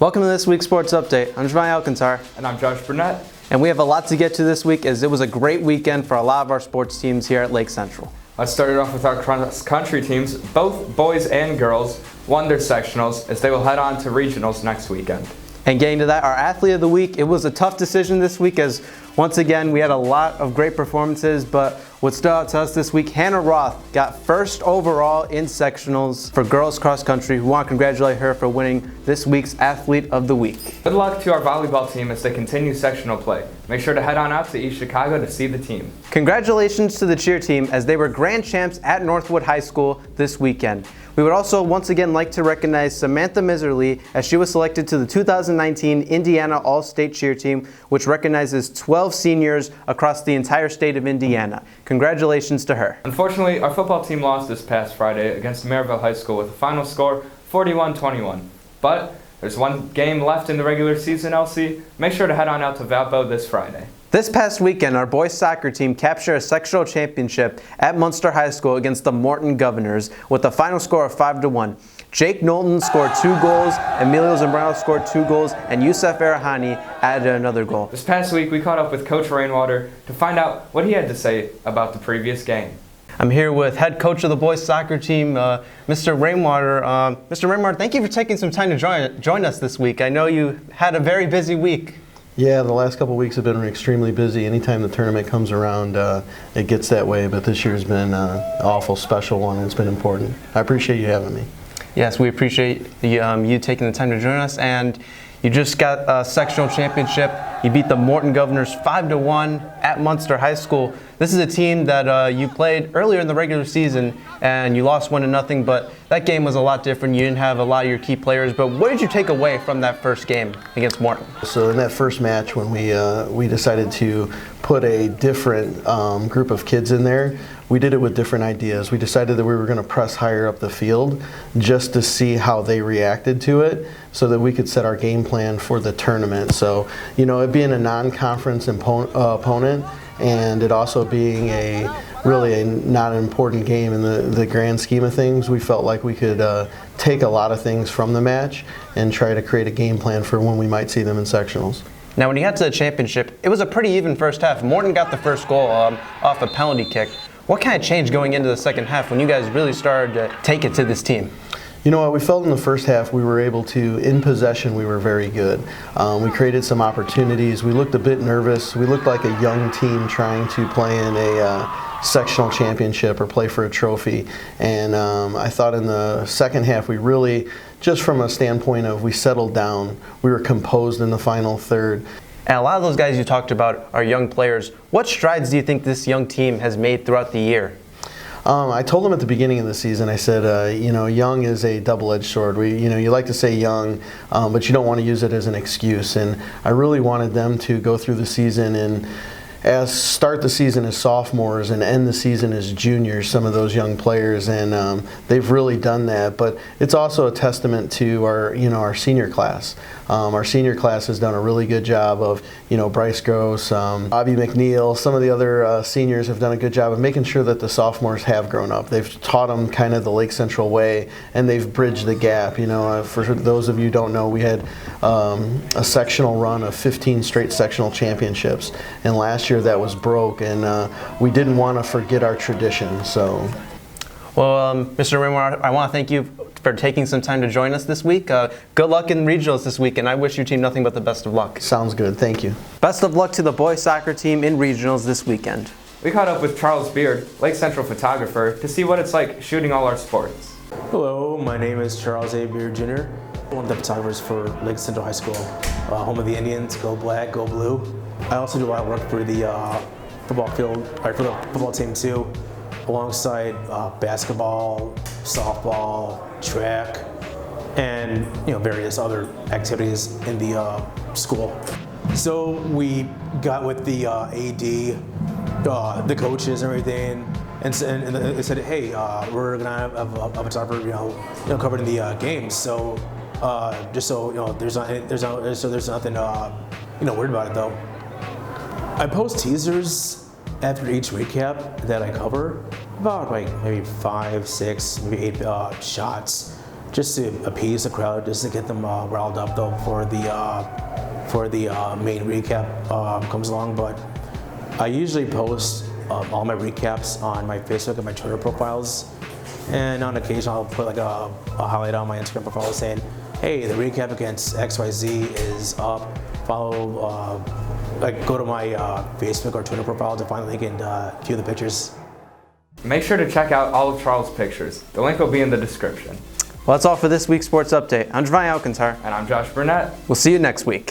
Welcome to this week's Sports Update. I'm Jovanni Alcantar. And I'm Josh Burnett. And we have a lot to get to this week as it was a great weekend for a lot of our sports teams here at Lake Central. Let's start it off with our cross-country teams. Both boys and girls won their sectionals as they will head on to regionals next weekend. And getting to that, our athlete of the week, it was a tough decision this week as once again we had a lot of great performances, but what stood out to us this week, Hannah Roth got first overall in sectionals for girls cross country. We want to congratulate her for winning this week's athlete of the week. Good luck to our volleyball team as they continue sectional play. Make sure to head on out to East Chicago to see the team. Congratulations to the cheer team as they were grand champs at Northwood High School this weekend. We would also once again like to recognize Samantha Miserly as she was selected to the 2019 Indiana All-State Cheer Team, which recognizes 12 seniors across the entire state of Indiana. Congratulations to her. Unfortunately, our football team lost this past Friday against Maryville High School with a final score 41-21. But there's one game left in the regular season, LC. Make sure to head on out to Valpo this Friday. This past weekend, our boys soccer team captured a sectional championship at Munster High School against the Morton Governors with a final score of 5-1. Jake Knowlton scored 2 goals, Emilio Zambrano scored 2 goals, and Youssef Arahani added another goal. This past week, we caught up with Coach Rainwater to find out what he had to say about the previous game. I'm here with head coach of the boys soccer team, Mr. Rainwater. Mr. Rainwater, thank you for taking some time to join us this week. I know you had a very busy week. Yeah, the last couple of weeks have been extremely busy. Anytime the tournament comes around, it gets that way, but this year's been an awful special one. It's been important. I appreciate you having me. Yes, we appreciate you taking the time to join us, and you just got a sectional championship. You beat the Morton Governors 5-1 at Munster High School. This is a team that you played earlier in the regular season, and you lost 1-0, but that game was a lot different. You didn't have a lot of your key players, but what did you take away from that first game against Morton? So in that first match, when we decided to put a different group of kids in there, we did it with different ideas. We decided that we were going to press higher up the field just to see how they reacted to it so that we could set our game plan for the tournament. So, you know, it being a non-conference opponent and it also being really not an important game in the grand scheme of things, we felt like we could take a lot of things from the match and try to create a game plan for when we might see them in sectionals. Now, when you got to the championship, it was a pretty even first half. Morton got the first goal off a penalty kick. What kind of changed going into the second half when you guys really started to take it to this team? You know what, we felt in the first half we were able to, in possession, we were very good. We created some opportunities. We looked a bit nervous. We looked like a young team trying to play in a sectional championship or play for a trophy. And I thought in the second half we really, just from a standpoint of we settled down, we were composed in the final third. And a lot of those guys you talked about are young players. What strides do you think this young team has made throughout the year? I told them at the beginning of the season, I said, you know, young is a double-edged sword. You like to say young, but you don't want to use it as an excuse. And I really wanted them to go through the season and start the season as sophomores and end the season as juniors, some of those young players, and they've really done that. But it's also a testament to our senior class. Our senior class has done a really good job of, Bryce Gross, Bobby McNeil, some of the other seniors have done a good job of making sure that the sophomores have grown up. They've taught them kind of the Lake Central way, and they've bridged the gap. For those of you who don't know, we had a sectional run of 15 straight sectional championships, and last year that was broke, and we didn't want to forget our tradition. So, well, Mr. Rainwater, I want to thank you for taking some time to join us this week. Good luck in regionals this week, and I wish your team nothing but the best of luck. Sounds good. Thank you. Best of luck to the boys soccer team in regionals this weekend. We caught up with Charles Beard, Lake Central photographer, to see what it's like shooting all our sports. Hello, my name is Charles A. Beard Jr. One of the photographers for Lake Central High School, home of the Indians. Go Black, go Blue. I also do a lot of work for the for the football team too, alongside basketball, softball, track, and various other activities in the school. So we got with the AD, the coaches and everything, and they said, hey, we're gonna have a photographer, covering the games. So just so there's nothing worried about it though. I post teasers after each recap that I cover, about maybe 5, 6, maybe 8 shots just to appease the crowd, just to get them riled up though for the main recap comes along. But I usually post all my recaps on my Facebook and my Twitter profiles, and on occasion I'll put like a highlight on my Instagram profile saying, hey, the recap against XYZ is up. Follow, like go to my Facebook or Twitter profile to find the link and view the pictures. Make sure to check out all of Charles' pictures. The link will be in the description. Well, that's all for this week's Sports Update. I'm Jovanni Alcantar. And I'm Josh Burnett. We'll see you next week.